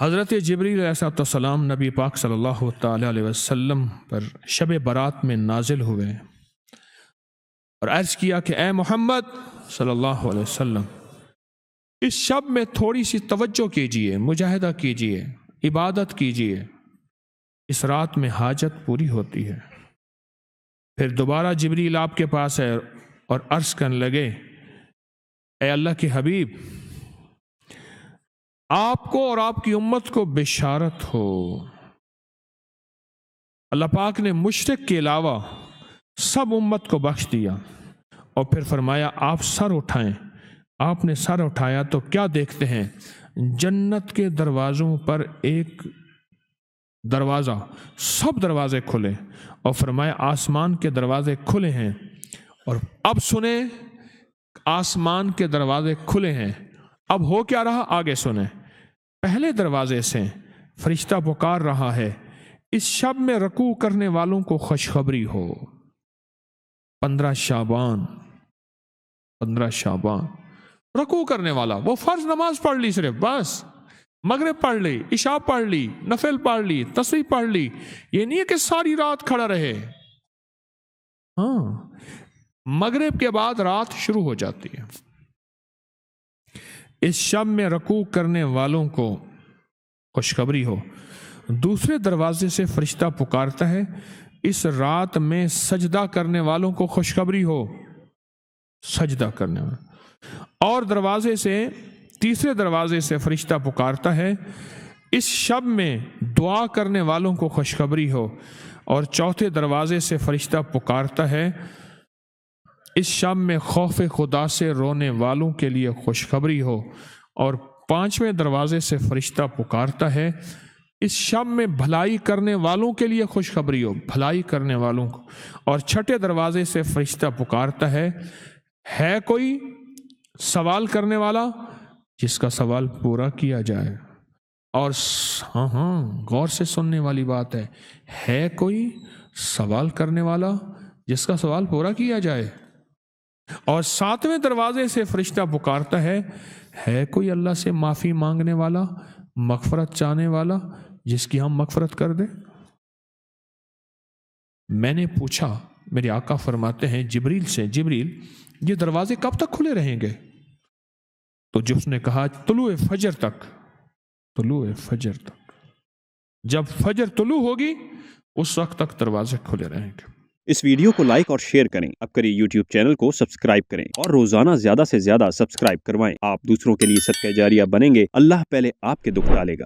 حضرت جبریل علیہ السلام نبی پاک صلی اللہ تعالی علیہ وسلم پر شب برات میں نازل ہوئے اور عرض کیا کہ اے محمد صلی اللہ علیہ وسلم، اس شب میں تھوڑی سی توجہ کیجئے، مجاہدہ کیجئے، عبادت کیجئے، اس رات میں حاجت پوری ہوتی ہے۔ پھر دوبارہ جبریل آپ کے پاس ہے اور عرض کرنے لگے، اے اللہ کے حبیب، آپ کو اور آپ کی امت کو بشارت ہو، اللہ پاک نے مشرک کے علاوہ سب امت کو بخش دیا۔ اور پھر فرمایا آپ سر اٹھائیں۔ آپ نے سر اٹھایا تو کیا دیکھتے ہیں؟ جنت کے دروازوں پر ایک دروازہ، سب دروازے کھلے، اور فرمایا آسمان کے دروازے کھلے ہیں۔ اور اب سنیں، آسمان کے دروازے کھلے ہیں، اب ہو کیا رہا آگے سنیں۔ پہلے دروازے سے فرشتہ پکار رہا ہے، اس شب میں رکوع کرنے والوں کو خوشخبری ہو۔ 15 شعبان رکوع کرنے والا، وہ فرض نماز پڑھ لی، صرف بس مغرب پڑھ لی، عشاء پڑھ لی، نفل پڑھ لی، تسبیح پڑھ لی، یہ نہیں ہے کہ ساری رات کھڑا رہے۔ ہاں، مغرب کے بعد رات شروع ہو جاتی ہے۔ اس شب میں رکوع کرنے والوں کو خوشخبری ہو۔ دوسرے دروازے سے فرشتہ پکارتا ہے، اس رات میں سجدہ کرنے والوں کو خوشخبری ہو، سجدہ کرنے والوں۔ اور تیسرے دروازے سے فرشتہ پکارتا ہے، اس شب میں دعا کرنے والوں کو خوشخبری ہو۔ اور چوتھے دروازے سے فرشتہ پکارتا ہے، اس شب میں خوف خدا سے رونے والوں کے لیے خوشخبری ہو۔ اور پانچویں دروازے سے فرشتہ پکارتا ہے، اس شب میں بھلائی کرنے والوں کے لیے خوشخبری ہو، بھلائی کرنے والوں کو۔ اور چھٹے دروازے سے فرشتہ پکارتا ہے کوئی سوال کرنے والا جس کا سوال پورا کیا جائے۔ اور غور سے سننے والی بات ہے کوئی سوال کرنے والا جس کا سوال پورا کیا جائے۔ اور ساتویں دروازے سے فرشتہ پکارتا ہے کوئی اللہ سے معافی مانگنے والا، مغفرت چاہنے والا جس کی ہم مغفرت کر دیں۔ میں نے پوچھا، میرے آقا فرماتے ہیں جبریل سے، جبریل یہ دروازے کب تک کھلے رہیں گے؟ تو جس نے کہا طلوع فجر تک، طلوع فجر تک، جب فجر طلوع ہوگی اس وقت تک دروازے کھلے رہیں گے۔ اس ویڈیو کو لائک اور شیئر کریں، اب کریں یوٹیوب چینل کو سبسکرائب کریں اور روزانہ زیادہ سے زیادہ سبسکرائب کروائیں۔ آپ دوسروں کے لیے صدقہ جاریہ بنیں گے، اللہ پہلے آپ کے دکھ ٹالے گا۔